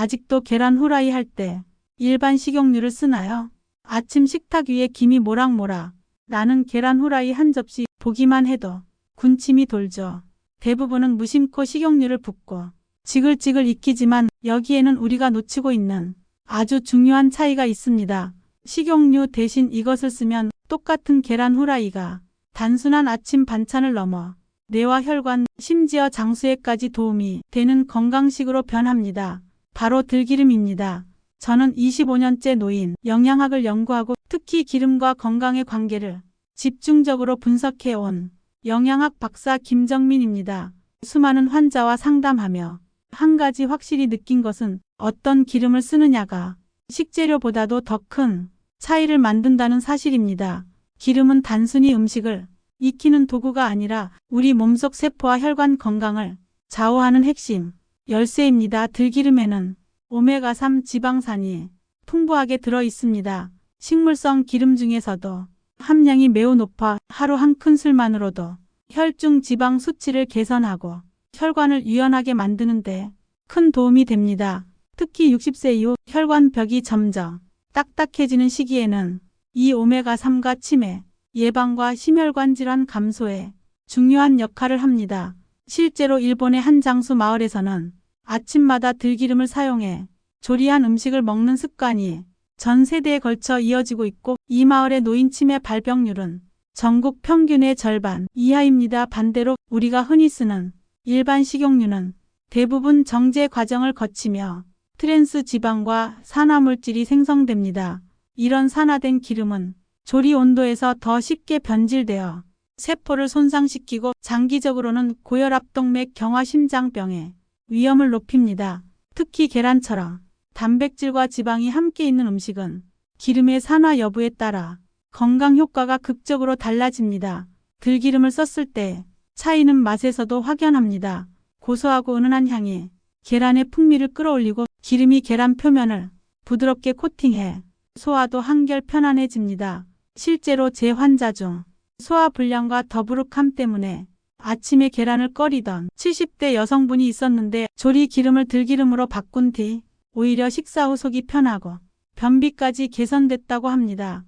아직도 계란 후라이 할 때 일반 식용유를 쓰나요? 아침 식탁 위에 김이 모락모락 나는 계란 후라이 한 접시 보기만 해도 군침이 돌죠. 대부분은 무심코 식용유를 붓고 지글지글 익히지만 여기에는 우리가 놓치고 있는 아주 중요한 차이가 있습니다. 식용유 대신 이것을 쓰면 똑같은 계란 후라이가 단순한 아침 반찬을 넘어 뇌와 혈관, 심지어 장수에까지 도움이 되는 건강식으로 변합니다. 바로 들기름입니다. 저는 25년째 노인 영양학을 연구하고 특히 기름과 건강의 관계를 집중적으로 분석해온 영양학 박사 김정민입니다. 수많은 환자와 상담하며 한 가지 확실히 느낀 것은 어떤 기름을 쓰느냐가 식재료보다도 더 큰 차이를 만든다는 사실입니다. 기름은 단순히 음식을 익히는 도구가 아니라 우리 몸속 세포와 혈관 건강을 좌우하는 핵심 열쇠입니다. 들기름에는 오메가3 지방산이 풍부하게 들어 있습니다. 식물성 기름 중에서도 함량이 매우 높아 하루 한 큰술만으로도 혈중 지방 수치를 개선하고 혈관을 유연하게 만드는 데 큰 도움이 됩니다. 특히 60세 이후 혈관벽이 점점 딱딱해지는 시기에는 이 오메가3가 치매 예방과 심혈관 질환 감소에 중요한 역할을 합니다. 실제로 일본의 한 장수 마을에서는 아침마다 들기름을 사용해 조리한 음식을 먹는 습관이 전 세대에 걸쳐 이어지고 있고 이 마을의 노인 치매 발병률은 전국 평균의 절반 이하입니다. 반대로 우리가 흔히 쓰는 일반 식용유는 대부분 정제 과정을 거치며 트랜스 지방과 산화물질이 생성됩니다. 이런 산화된 기름은 조리 온도에서 더 쉽게 변질되어 세포를 손상시키고 장기적으로는 고혈압동맥 경화 심장병의 위험을 높입니다. 특히 계란처럼 단백질과 지방이 함께 있는 음식은 기름의 산화 여부에 따라 건강 효과가 극적으로 달라집니다. 들기름을 썼을 때 차이는 맛에서도 확연합니다. 고소하고 은은한 향이 계란의 풍미를 끌어올리고 기름이 계란 표면을 부드럽게 코팅해 소화도 한결 편안해집니다. 실제로 제 환자 중 소화불량과 더부룩함 때문에 아침에 계란을 꺼리던 70대 여성분이 있었는데 조리 기름을 들기름으로 바꾼 뒤 오히려 식사 후 속이 편하고 변비까지 개선됐다고 합니다.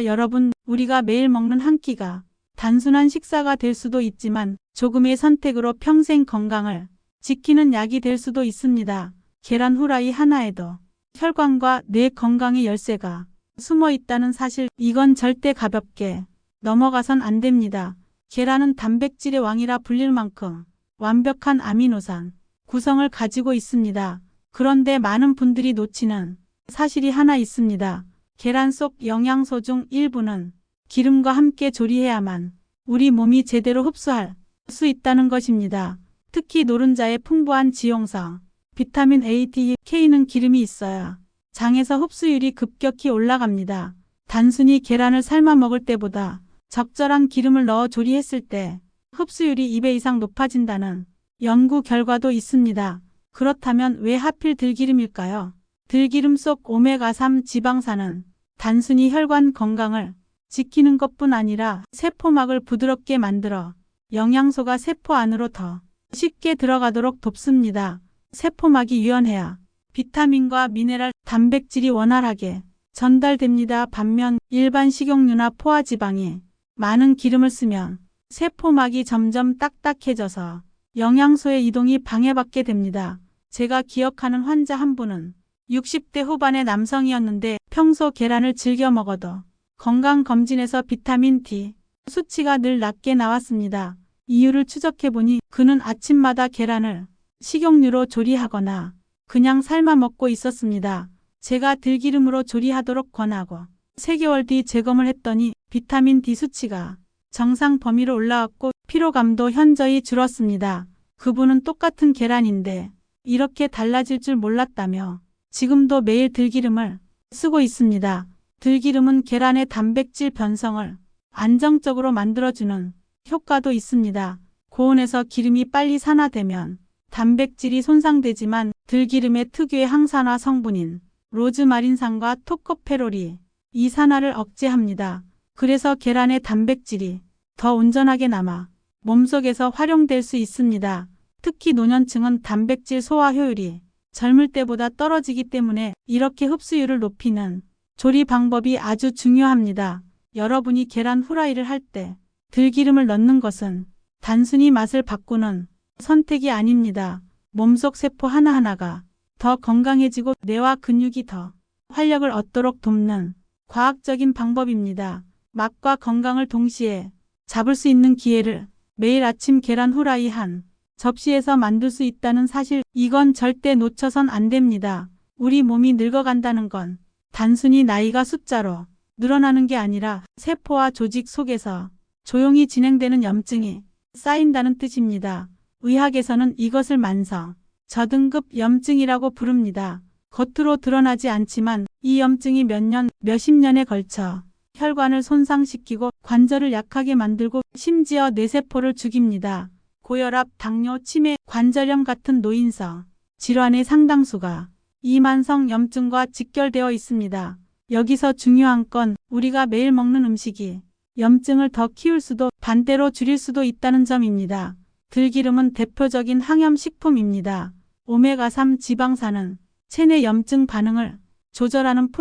여러분, 우리가 매일 먹는 한 끼가 단순한 식사가 될 수도 있지만 조금의 선택으로 평생 건강을 지키는 약이 될 수도 있습니다. 계란 후라이 하나에도 혈관과 뇌 건강의 열쇠가 숨어 있다는 사실, 이건 절대 가볍게 넘어가선 안 됩니다. 계란은 단백질의 왕이라 불릴 만큼 완벽한 아미노산 구성을 가지고 있습니다. 그런데 많은 분들이 놓치는 사실이 하나 있습니다. 계란 속 영양소 중 일부는 기름과 함께 조리해야만 우리 몸이 제대로 흡수할 수 있다는 것입니다. 특히 노른자의 풍부한 지용성, 비타민 A, D, K는 기름이 있어야 장에서 흡수율이 급격히 올라갑니다. 단순히 계란을 삶아 먹을 때보다 적절한 기름을 넣어 조리했을 때 흡수율이 2배 이상 높아진다는 연구 결과도 있습니다. 그렇다면 왜 하필 들기름일까요? 들기름 속 오메가3 지방산은 단순히 혈관 건강을 지키는 것뿐 아니라 세포막을 부드럽게 만들어 영양소가 세포 안으로 더 쉽게 들어가도록 돕습니다. 세포막이 유연해야 비타민과 미네랄, 단백질이 원활하게 전달됩니다. 반면 일반 식용유나 포화지방이 많은 기름을 쓰면 세포막이 점점 딱딱해져서 영양소의 이동이 방해받게 됩니다. 제가 기억하는 환자 한 분은 60대 후반의 남성이었는데 평소 계란을 즐겨 먹어도 건강검진에서 비타민 D 수치가 늘 낮게 나왔습니다. 이유를 추적해보니 그는 아침마다 계란을 식용유로 조리하거나 그냥 삶아 먹고 있었습니다. 제가 들기름으로 조리하도록 권하고 3개월 뒤 재검을 했더니 비타민 D 수치가 정상 범위로 올라왔고 피로감도 현저히 줄었습니다. 그분은 똑같은 계란인데 이렇게 달라질 줄 몰랐다며 지금도 매일 들기름을 쓰고 있습니다. 들기름은 계란의 단백질 변성을 안정적으로 만들어주는 효과도 있습니다. 고온에서 기름이 빨리 산화되면 단백질이 손상되지만 들기름의 특유의 항산화 성분인 로즈마린산과 토코페롤이 이 산화를 억제합니다. 그래서 계란의 단백질이 더 온전하게 남아 몸속에서 활용될 수 있습니다. 특히 노년층은 단백질 소화 효율이 젊을 때보다 떨어지기 때문에 이렇게 흡수율을 높이는 조리 방법이 아주 중요합니다. 여러분이 계란 후라이를 할 때 들기름을 넣는 것은 단순히 맛을 바꾸는 선택이 아닙니다. 몸속 세포 하나하나가 더 건강해지고 뇌와 근육이 더 활력을 얻도록 돕는 과학적인 방법입니다. 맛과 건강을 동시에 잡을 수 있는 기회를 매일 아침 계란 후라이 한 접시에서 만들 수 있다는 사실, 이건 절대 놓쳐선 안 됩니다. 우리 몸이 늙어간다는 건 단순히 나이가 숫자로 늘어나는 게 아니라 세포와 조직 속에서 조용히 진행되는 염증이 쌓인다는 뜻입니다. 의학에서는 이것을 만성, 저등급 염증이라고 부릅니다. 겉으로 드러나지 않지만 이 염증이 몇 년, 몇십 년에 걸쳐 혈관을 손상시키고 관절을 약하게 만들고 심지어 뇌세포를 죽입니다. 고혈압, 당뇨, 치매, 관절염 같은 노인성 질환의 상당수가 이 만성 염증과 직결되어 있습니다. 여기서 중요한 건 우리가 매일 먹는 음식이 염증을 더 키울 수도 반대로 줄일 수도 있다는 점입니다. 들기름은 대표적인 항염식품입니다. 오메가3 지방산은 체내 염증 반응을 조절하는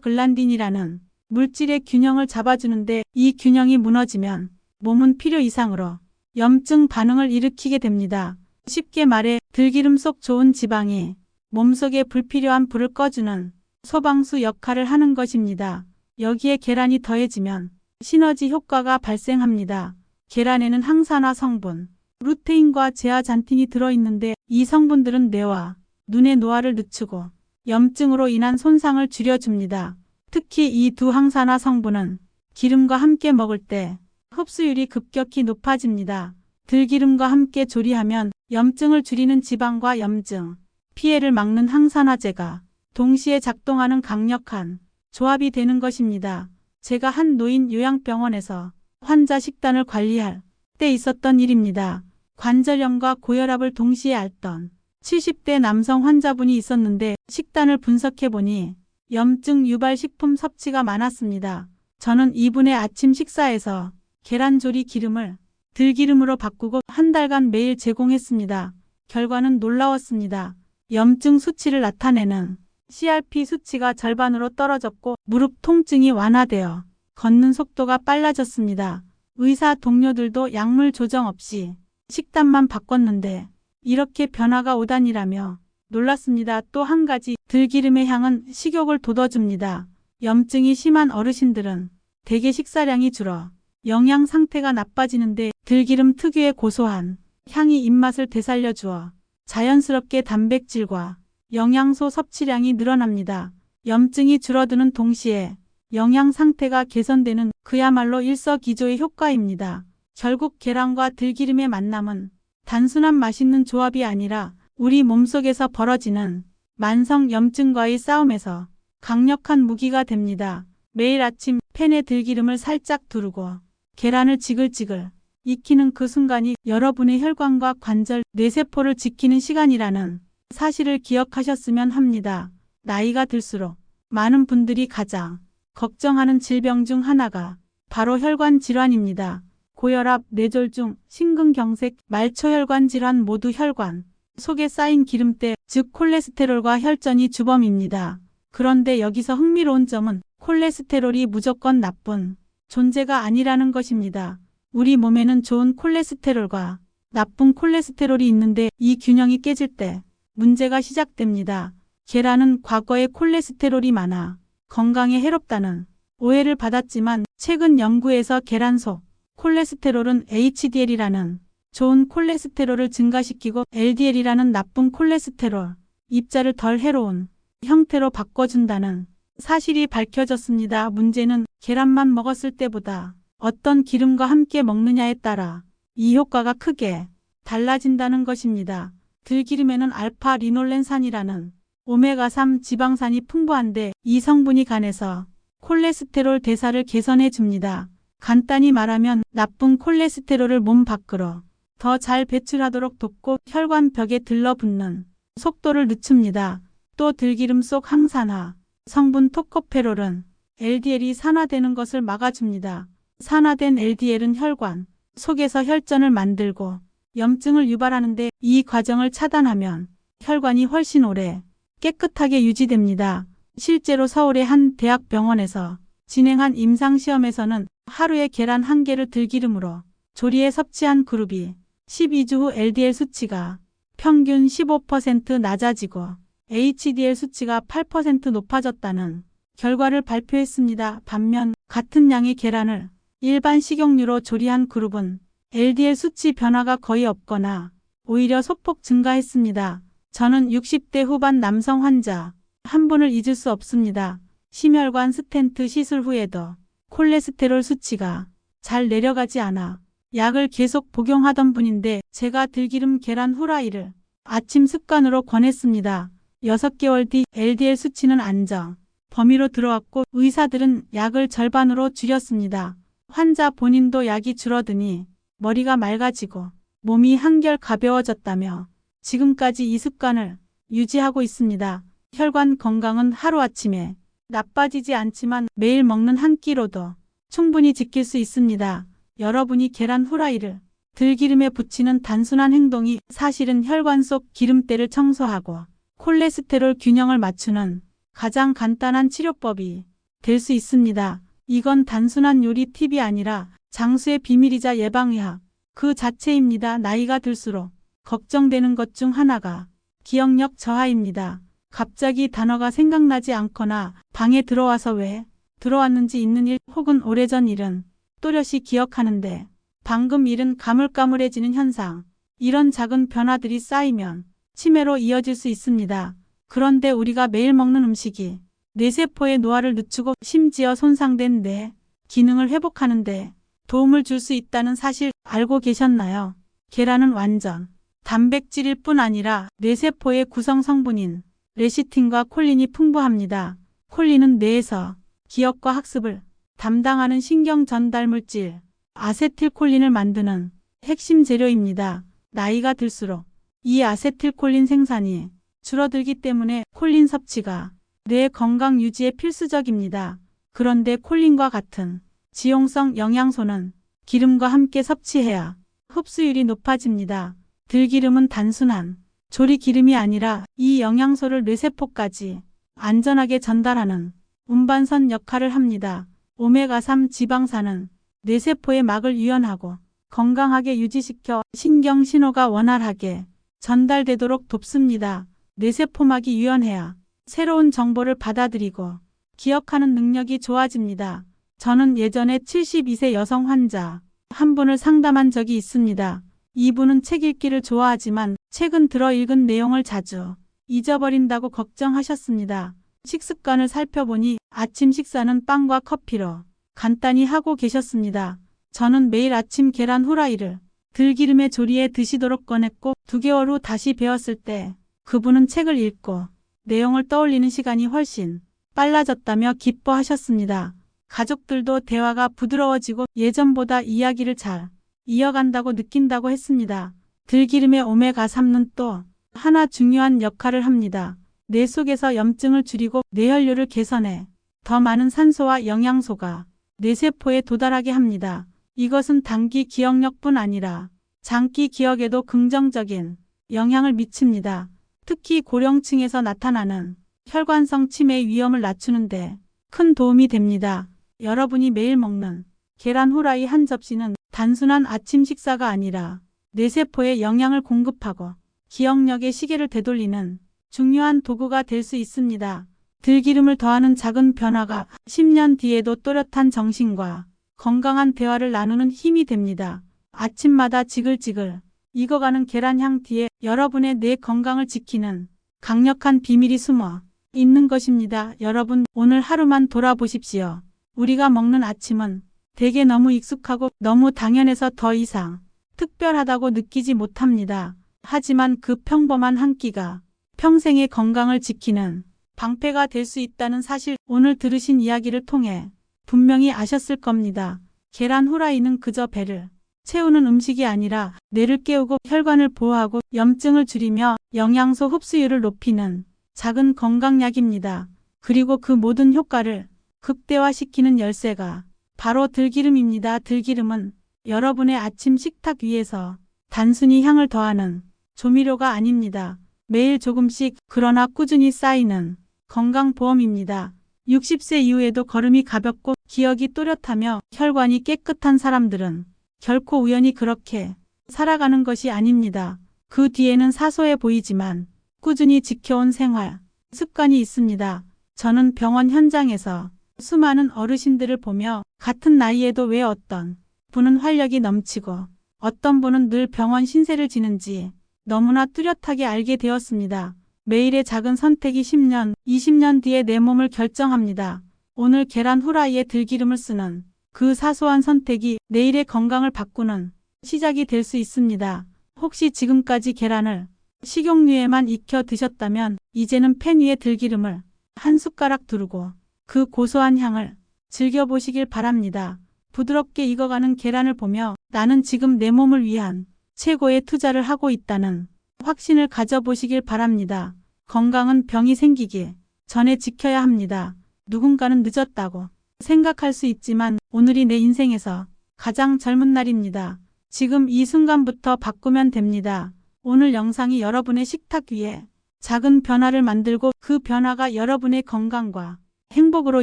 프로스타글란딘이라는 물질의 균형을 잡아주는데, 이 균형이 무너지면 몸은 필요 이상으로 염증 반응을 일으키게 됩니다. 쉽게 말해 들기름 속 좋은 지방이 몸속에 불필요한 불을 꺼주는 소방수 역할을 하는 것입니다. 여기에 계란이 더해지면 시너지 효과가 발생합니다. 계란에는 항산화 성분, 루테인과 제아잔틴이 들어있는데 이 성분들은 뇌와 눈의 노화를 늦추고 염증으로 인한 손상을 줄여줍니다. 특히 이 두 항산화 성분은 기름과 함께 먹을 때 흡수율이 급격히 높아집니다. 들기름과 함께 조리하면 염증을 줄이는 지방과 염증 피해를 막는 항산화제가 동시에 작동하는 강력한 조합이 되는 것입니다. 제가 한 노인 요양병원에서 환자 식단을 관리할 때 있었던 일입니다. 관절염과 고혈압을 동시에 앓던 70대 남성 환자분이 있었는데 식단을 분석해보니 염증 유발 식품 섭취가 많았습니다. 저는 이분의 아침 식사에서 계란조리 기름을 들기름으로 바꾸고 한 달간 매일 제공했습니다. 결과는 놀라웠습니다. 염증 수치를 나타내는 CRP 수치가 절반으로 떨어졌고 무릎 통증이 완화되어 걷는 속도가 빨라졌습니다. 의사 동료들도 약물 조정 없이 식단만 바꿨는데 이렇게 변화가 오다니라며 놀랐습니다. 또 한 가지, 들기름의 향은 식욕을 돋워줍니다. 염증이 심한 어르신들은 대개 식사량이 줄어 영양 상태가 나빠지는데 들기름 특유의 고소한 향이 입맛을 되살려주어 자연스럽게 단백질과 영양소 섭취량이 늘어납니다. 염증이 줄어드는 동시에 영양 상태가 개선되는 그야말로 일석이조의 효과입니다. 결국 계란과 들기름의 만남은 단순한 맛있는 조합이 아니라 우리 몸속에서 벌어지는 만성 염증과의 싸움에서 강력한 무기가 됩니다. 매일 아침 팬에 들기름을 살짝 두르고 계란을 지글지글 익히는 그 순간이 여러분의 혈관과 관절, 뇌세포를 지키는 시간이라는 사실을 기억하셨으면 합니다. 나이가 들수록 많은 분들이 가장 걱정하는 질병 중 하나가 바로 혈관 질환입니다. 고혈압, 뇌졸중, 심근경색, 말초혈관 질환 모두 혈관 속에 쌓인 기름때, 즉 콜레스테롤과 혈전이 주범입니다. 그런데 여기서 흥미로운 점은 콜레스테롤이 무조건 나쁜 존재가 아니라는 것입니다. 우리 몸에는 좋은 콜레스테롤과 나쁜 콜레스테롤이 있는데 이 균형이 깨질 때 문제가 시작됩니다. 계란은 과거에 콜레스테롤이 많아 건강에 해롭다는 오해를 받았지만 최근 연구에서 계란 속 콜레스테롤은 HDL이라는 좋은 콜레스테롤을 증가시키고 LDL이라는 나쁜 콜레스테롤, 입자를 덜 해로운 형태로 바꿔준다는 사실이 밝혀졌습니다. 문제는 계란만 먹었을 때보다 어떤 기름과 함께 먹느냐에 따라 이 효과가 크게 달라진다는 것입니다. 들기름에는 알파 리놀렌산이라는 오메가3 지방산이 풍부한데 이 성분이 간에서 콜레스테롤 대사를 개선해 줍니다. 간단히 말하면 나쁜 콜레스테롤을 몸 밖으로 더 잘 배출하도록 돕고 혈관벽에 들러붙는 속도를 늦춥니다. 또 들기름 속 항산화 성분 토코페롤은 LDL이 산화되는 것을 막아줍니다. 산화된 LDL은 혈관 속에서 혈전을 만들고 염증을 유발하는데 이 과정을 차단하면 혈관이 훨씬 오래 깨끗하게 유지됩니다. 실제로 서울의 한 대학병원에서 진행한 임상시험에서는 하루에 계란 1개를 들기름으로 조리해 섭취한 그룹이 12주 후 LDL 수치가 평균 15% 낮아지고 HDL 수치가 8% 높아졌다는 결과를 발표했습니다. 반면 같은 양의 계란을 일반 식용유로 조리한 그룹은 LDL 수치 변화가 거의 없거나 오히려 소폭 증가했습니다. 저는 60대 후반 남성 환자 한 분을 잊을 수 없습니다. 심혈관 스텐트 시술 후에도 콜레스테롤 수치가 잘 내려가지 않아 약을 계속 복용하던 분인데 제가 들기름 계란 후라이를 아침 습관으로 권했습니다. 6개월 뒤 LDL 수치는 안정 범위로 들어왔고 의사들은 약을 절반으로 줄였습니다. 환자 본인도 약이 줄어드니 머리가 맑아지고 몸이 한결 가벼워졌다며 지금까지 이 습관을 유지하고 있습니다. 혈관 건강은 하루아침에 나빠지지 않지만 매일 먹는 한 끼로도 충분히 지킬 수 있습니다. 여러분이 계란 후라이를 들기름에 부치는 단순한 행동이 사실은 혈관 속 기름때를 청소하고 콜레스테롤 균형을 맞추는 가장 간단한 치료법이 될 수 있습니다. 이건 단순한 요리 팁이 아니라 장수의 비밀이자 예방의학 그 자체입니다. 나이가 들수록 걱정되는 것 중 하나가 기억력 저하입니다. 갑자기 단어가 생각나지 않거나 방에 들어와서 왜 들어왔는지 있는 일 혹은 오래전 일은 또렷이 기억하는데 방금 일은 가물가물해지는 현상. 이런 작은 변화들이 쌓이면 치매로 이어질 수 있습니다. 그런데 우리가 매일 먹는 음식이 뇌세포의 노화를 늦추고 심지어 손상된 뇌 기능을 회복하는데 도움을 줄 수 있다는 사실 알고 계셨나요? 계란은 완전 단백질일 뿐 아니라 뇌세포의 구성 성분인 레시틴과 콜린이 풍부합니다. 콜린은 뇌에서 기억과 학습을 담당하는 신경 전달 물질 아세틸콜린을 만드는 핵심 재료입니다. 나이가 들수록 이 아세틸콜린 생산이 줄어들기 때문에 콜린 섭취가 뇌 건강 유지에 필수적입니다. 그런데 콜린과 같은 지용성 영양소는 기름과 함께 섭취해야 흡수율이 높아집니다. 들기름은 단순한 조리 기름이 아니라 이 영양소를 뇌세포까지 안전하게 전달하는 운반선 역할을 합니다. 오메가3 지방산은 뇌세포의 막을 유연하고 건강하게 유지시켜 신경 신호가 원활하게 전달되도록 돕습니다. 뇌세포막이 유연해야 새로운 정보를 받아들이고 기억하는 능력이 좋아집니다. 저는 예전에 72세 여성 환자 한 분을 상담한 적이 있습니다. 이분은 책 읽기를 좋아하지만 최근 들어 읽은 내용을 자주 잊어버린다고 걱정하셨습니다. 식습관을 살펴보니 아침 식사는 빵과 커피로 간단히 하고 계셨습니다. 저는 매일 아침 계란 후라이를 들기름에 조리해 드시도록 권했고 2개월 후 다시 배웠을 때 그분은 책을 읽고 내용을 떠올리는 시간이 훨씬 빨라졌다며 기뻐하셨습니다. 가족들도 대화가 부드러워지고 예전보다 이야기를 잘 이어간다고 느낀다고 했습니다. 들기름의 오메가3는 또 하나 중요한 역할을 합니다. 뇌 속에서 염증을 줄이고 뇌혈류를 개선해 더 많은 산소와 영양소가 뇌세포에 도달하게 합니다. 이것은 단기 기억력뿐 아니라 장기 기억에도 긍정적인 영향을 미칩니다. 특히 고령층에서 나타나는 혈관성 치매의 위험을 낮추는데 큰 도움이 됩니다. 여러분이 매일 먹는 계란 후라이 한 접시는 단순한 아침 식사가 아니라 뇌세포에 영양을 공급하고 기억력의 시계를 되돌리는 중요한 도구가 될 수 있습니다. 들기름을 더하는 작은 변화가 10년 뒤에도 또렷한 정신과 건강한 대화를 나누는 힘이 됩니다. 아침마다 지글지글 익어가는 계란향 뒤에 여러분의 뇌 건강을 지키는 강력한 비밀이 숨어 있는 것입니다. 여러분, 오늘 하루만 돌아보십시오. 우리가 먹는 아침은 대개 너무 익숙하고 너무 당연해서 더 이상 특별하다고 느끼지 못합니다. 하지만 그 평범한 한 끼가 평생의 건강을 지키는 방패가 될 수 있다는 사실 오늘 들으신 이야기를 통해 분명히 아셨을 겁니다. 계란 후라이는 그저 배를 채우는 음식이 아니라 뇌를 깨우고 혈관을 보호하고 염증을 줄이며 영양소 흡수율을 높이는 작은 건강약입니다. 그리고 그 모든 효과를 극대화시키는 열쇠가 바로 들기름입니다. 들기름은 여러분의 아침 식탁 위에서 단순히 향을 더하는 조미료가 아닙니다. 매일 조금씩 그러나 꾸준히 쌓이는 건강보험입니다. 60세 이후에도 걸음이 가볍고 기억이 또렷하며 혈관이 깨끗한 사람들은 결코 우연히 그렇게 살아가는 것이 아닙니다. 그 뒤에는 사소해 보이지만 꾸준히 지켜온 생활, 습관이 있습니다. 저는 병원 현장에서 수많은 어르신들을 보며 같은 나이에도 왜 어떤 분은 활력이 넘치고 어떤 분은 늘 병원 신세를 지는지 너무나 뚜렷하게 알게 되었습니다. 매일의 작은 선택이 10년, 20년 뒤에 내 몸을 결정합니다. 오늘 계란 후라이에 들기름을 쓰는 그 사소한 선택이 내일의 건강을 바꾸는 시작이 될 수 있습니다. 혹시 지금까지 계란을 식용유에만 익혀 드셨다면 이제는 팬 위에 들기름을 한 숟가락 두르고 그 고소한 향을 즐겨보시길 바랍니다. 부드럽게 익어가는 계란을 보며 나는 지금 내 몸을 위한 최고의 투자를 하고 있다는 확신을 가져보시길 바랍니다. 건강은 병이 생기기 전에 지켜야 합니다. 누군가는 늦었다고 생각할 수 있지만 오늘이 내 인생에서 가장 젊은 날입니다. 지금 이 순간부터 바꾸면 됩니다. 오늘 영상이 여러분의 식탁 위에 작은 변화를 만들고 그 변화가 여러분의 건강과 행복으로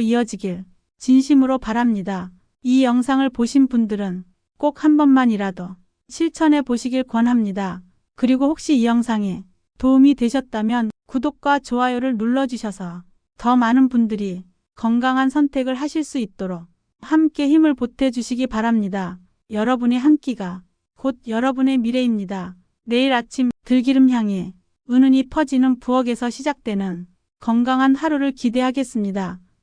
이어지길 진심으로 바랍니다. 이 영상을 보신 분들은 꼭 한 번만이라도 실천해 보시길 권합니다. 그리고 혹시 이 영상이 도움이 되셨다면 구독과 좋아요를 눌러주셔서 더 많은 분들이 건강한 선택을 하실 수 있도록 함께 힘을 보태주시기 바랍니다. 여러분의 한 끼가 곧 여러분의 미래입니다. 내일 아침 들기름 향이 은은히 퍼지는 부엌에서 시작되는 건강한 하루를 기대하겠습니다.